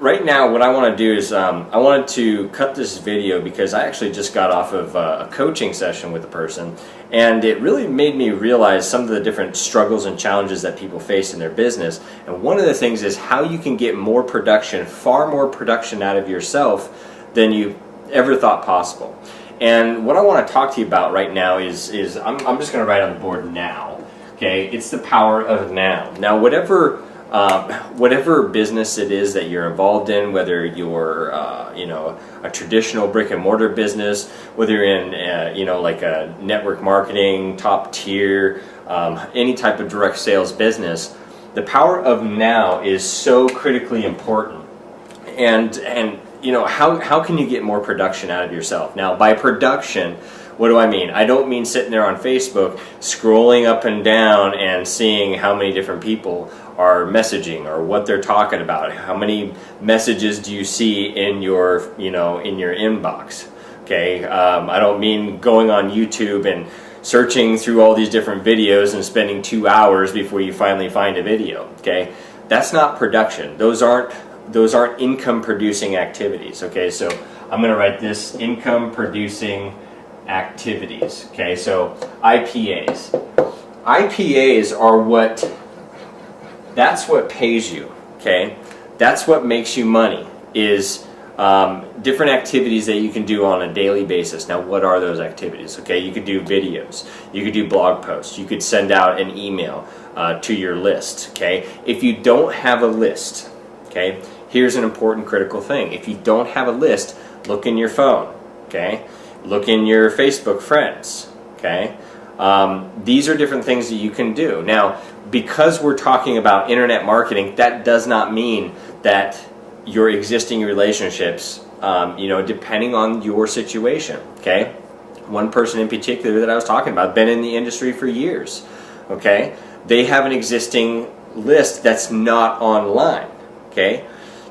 Right now, what I want to do is I wanted to cut this video because I actually just got off of a coaching session with a person, and it really made me realize some of the different struggles and challenges that people face in their business. And one of the things is how you can get more production, far more production out of yourself than you ever thought possible. And what I want to talk to you about right now is I'm just going to write on the board now. Okay, it's the power of now. Now, whatever business it is that you're involved in, whether you're a traditional brick and mortar business, whether you're in like a network marketing, top tier, any type of direct sales business, the power of now is so critically important. And how can you get more production out of yourself? Now, by production, what do I mean? I don't mean sitting there on Facebook scrolling up and down and seeing how many different people are messaging or what they're talking about. How many messages do you see in your inbox? Okay, I don't mean going on YouTube and searching through all these different videos and spending 2 hours before you finally find a video. Okay, that's not production. Those aren't income producing activities. Okay, so I'm going to write this: income producing activities. Okay, so IPAs. IPAs are that's what pays you. Okay, that's what makes you money, is different activities that you can do on a daily basis. Now, what are those activities? Okay, you could do videos, you could do blog posts, you could send out an email to your list. Okay, if you don't have a list, okay, here's an important critical thing. If you don't have a list, look in your phone. Okay, look in your Facebook friends. Okay, these are different things that you can do. Now, because we're talking about internet marketing, that does not mean that your existing relationships, depending on your situation. Okay, one person in particular that I was talking about, been in the industry for years. Okay, they have an existing list that's not online. Okay,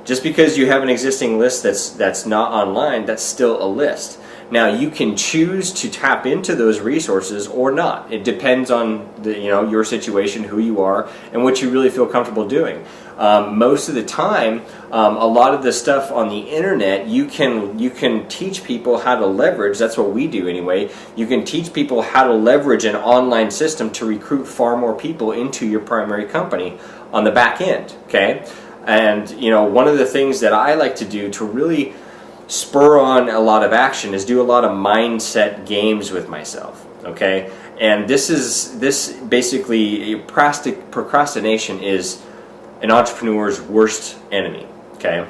just because you have an existing list that's not online, that's still a list. Now, you can choose to tap into those resources or not. It depends on your situation, who you are, and what you really feel comfortable doing. Most of the time, a lot of the stuff on the internet, you can teach people how to leverage. That's what we do anyway. You can teach people how to leverage an online system to recruit far more people into your primary company on the back end. Okay, and one of the things that I like to do to really spur on a lot of action is do a lot of mindset games with myself. Okay, and this basically, procrastination is an entrepreneur's worst enemy. Okay,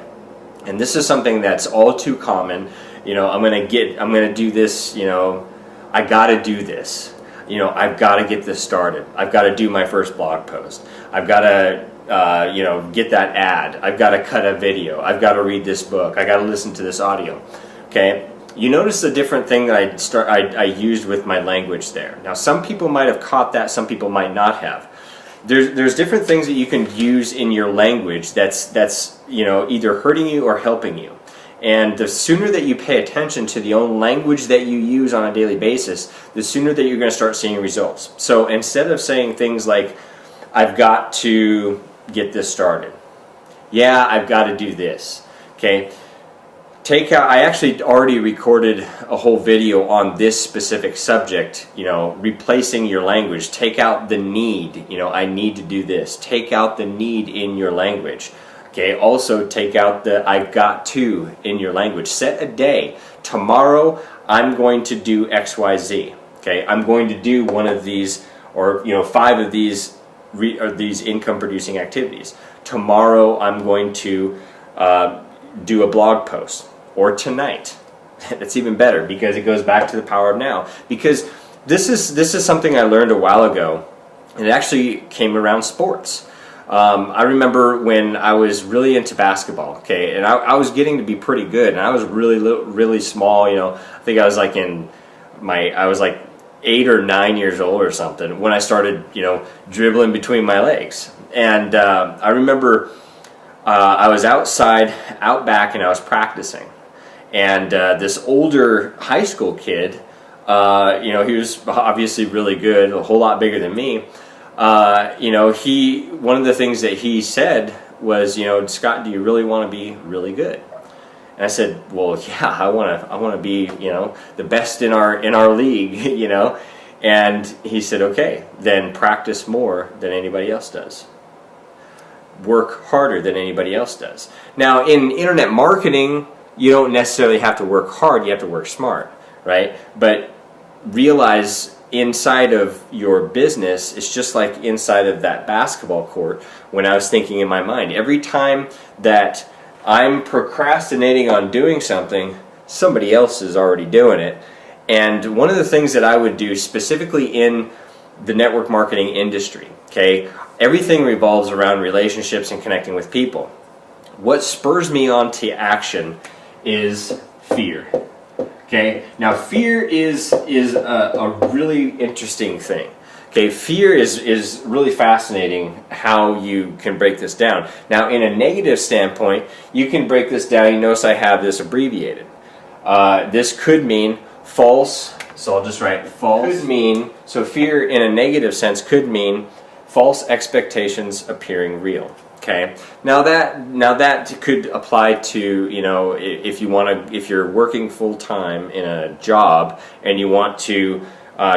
and this is something that's all too common. I'm gonna do this. I gotta do this. I've got to get this started. I've got to do my first blog post. I've got to get that ad. I've got to cut a video. I've got to read this book. I got to listen to this audio. Okay, you notice the different thing that I used with my language there. Now, some people might have caught that. Some people might not have. There's different things that you can use in your language that's either hurting you or helping you. And the sooner that you pay attention to the own language that you use on a daily basis, the sooner that you're going to start seeing results. So instead of saying things like, I've got to get this started. Yeah, I've got to do this. Okay. I actually already recorded a whole video on this specific subject, replacing your language. Take out the need, I need to do this. Take out the need in your language. Okay, also take out the I've got to in your language. Set a day. Tomorrow I'm going to do XYZ. Okay, I'm going to do one of these or 5 of these income producing activities. Tomorrow I'm going to do a blog post, or tonight. That's even better because it goes back to the power of now. Because this is something I learned a while ago, and it actually came around sports. I remember when I was really into basketball, okay, and I was getting to be pretty good, and I was really small, I think I was like I was like 8 or 9 years old or something when I started, dribbling between my legs. And I remember I was out back, and I was practicing, and this older high school kid, he was obviously really good, a whole lot bigger than me. One of the things that he said was, Scott, do you really want to be really good? And I said, well, yeah, I want to be, the best in our league, And he said, okay, then practice more than anybody else does. Work harder than anybody else does. Now, in internet marketing, you don't necessarily have to work hard, you have to work smart, right? But realize inside of your business, it's just like inside of that basketball court. When I was thinking in my mind, every time that I'm procrastinating on doing something, somebody else is already doing it. And one of the things that I would do specifically in the network marketing industry, okay, everything revolves around relationships and connecting with people. What spurs me on to action is fear. Okay, now fear is a really interesting thing. Okay, fear is really fascinating how you can break this down. Now, in a negative standpoint, you can break this down. You notice I have this abbreviated. This could mean false, so I'll just write false. Could mean, so fear in a negative sense could mean false expectations appearing real. Okay, now that could apply to, if you're working full time in a job and you want to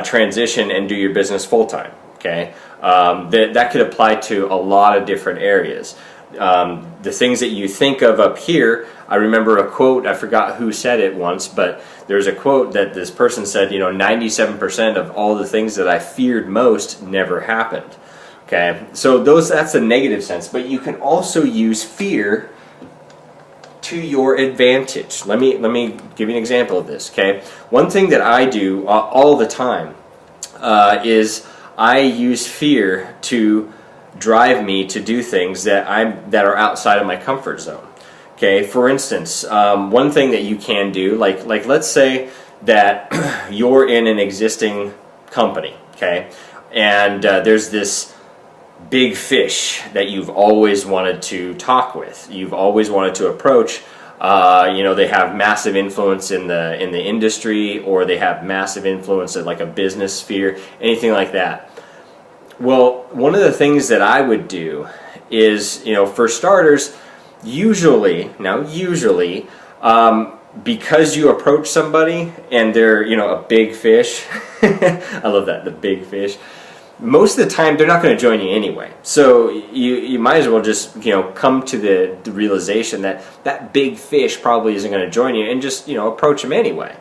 transition and do your business full time. Okay, that could apply to a lot of different areas. The things that you think of up here, I remember a quote, I forgot who said it once, but there's a quote that this person said, 97% of all the things that I feared most never happened. Okay, so that's a negative sense, but you can also use fear to your advantage. Let me give you an example of this. Okay, one thing that I do all the time is I use fear to drive me to do things that are outside of my comfort zone. Okay, for instance, one thing that you can do, like let's say that you're in an existing company, okay, and there's this big fish that you've always wanted to talk with, you've always wanted to approach. They have massive influence in the industry, or they have massive influence at like a business sphere, anything like that. Well, one of the things that I would do is, for starters, usually, because you approach somebody and they're, a big fish, I love that, the big fish, most of the time they're not going to join you anyway. So you might as well just, come to the realization that that big fish probably isn't going to join you, and just, approach them anyway.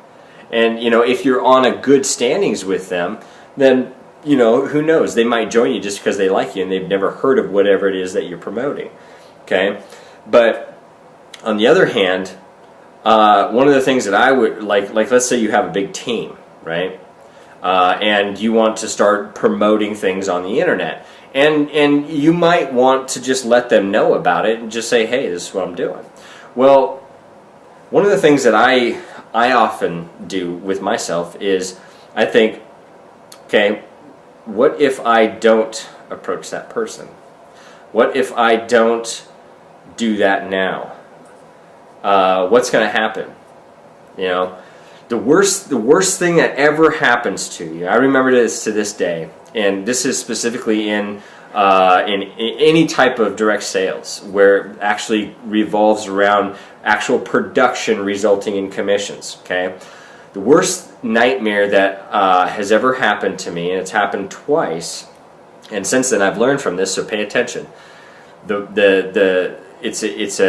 And, if you're on a good standings with them, then, who knows, they might join you just because they like you and they've never heard of whatever it is that you're promoting. Okay? But on the other hand, one of the things that I would like let's say you have a big team, right? And you want to start promoting things on the internet, and you might want to just let them know about it and just say, hey, this is what I'm doing. Well, one of the things that I often do with myself is I think, okay, what if I don't approach that person? What if I don't do that now? What's going to happen? The worst thing that ever happens to you, I remember this to this day, and this is specifically in any type of direct sales, where it actually revolves around actual production resulting in commissions. Okay, the worst nightmare that has ever happened to me, and it's happened twice, and since then I've learned from this, so pay attention. It's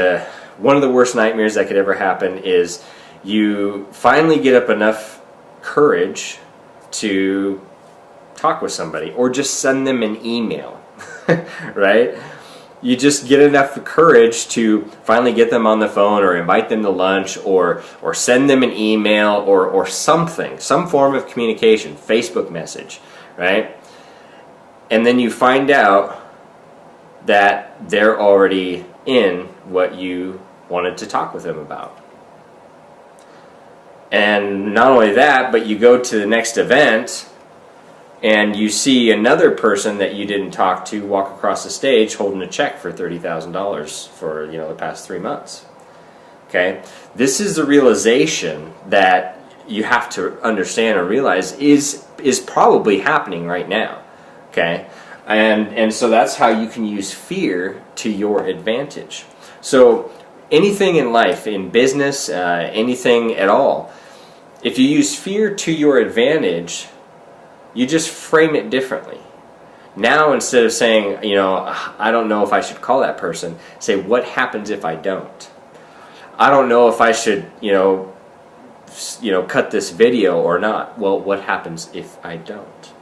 one of the worst nightmares that could ever happen is you finally get up enough courage to talk with somebody, or just send them an email, right? You just get enough courage to finally get them on the phone, or invite them to lunch, or send them an email, or something, some form of communication, Facebook message, right? And then you find out that they're already in what you wanted to talk with them about. And not only that, but you go to the next event and you see another person that you didn't talk to walk across the stage holding a check for $30,000 for the past 3 months. Okay, this is the realization that you have to understand and realize is probably happening right now. Okay, And so that's how you can use fear to your advantage. So anything in life, in business, anything at all, if you use fear to your advantage, you just frame it differently. Now, instead of saying, I don't know if I should call that person, say, what happens if I don't? I don't know if I should, cut this video or not. Well, what happens if I don't?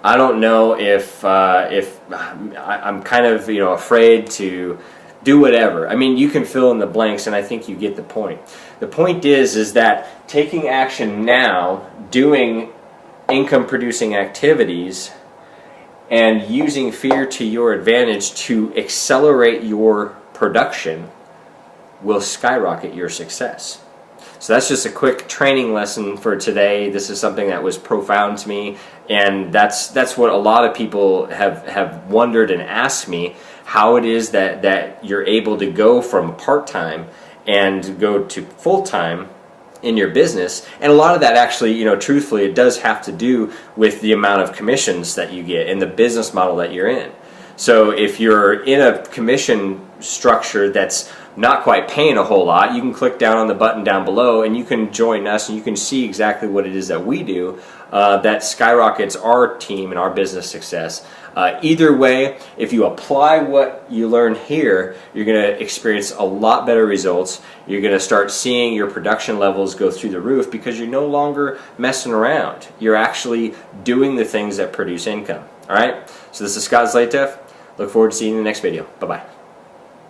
I don't know if I'm kind of, afraid to do whatever. I mean, you can fill in the blanks, and I think you get the point. The point is that taking action now, doing income-producing activities, and using fear to your advantage to accelerate your production will skyrocket your success. So that's just a quick training lesson for today. This is something that was profound to me, and that's what a lot of people have wondered and asked me, how it is that you're able to go from part-time and go to full-time in your business. And a lot of that actually, truthfully, it does have to do with the amount of commissions that you get and the business model that you're in. So if you're in a commission structure that's not quite paying a whole lot, you can click down on the button down below and you can join us and you can see exactly what it is that we do that skyrockets our team and our business success. Either way, if you apply what you learn here, you're going to experience a lot better results. You're going to start seeing your production levels go through the roof because you're no longer messing around. You're actually doing the things that produce income. All right? So this is Scott Zlatev. Look forward to seeing you in the next video. Bye-bye.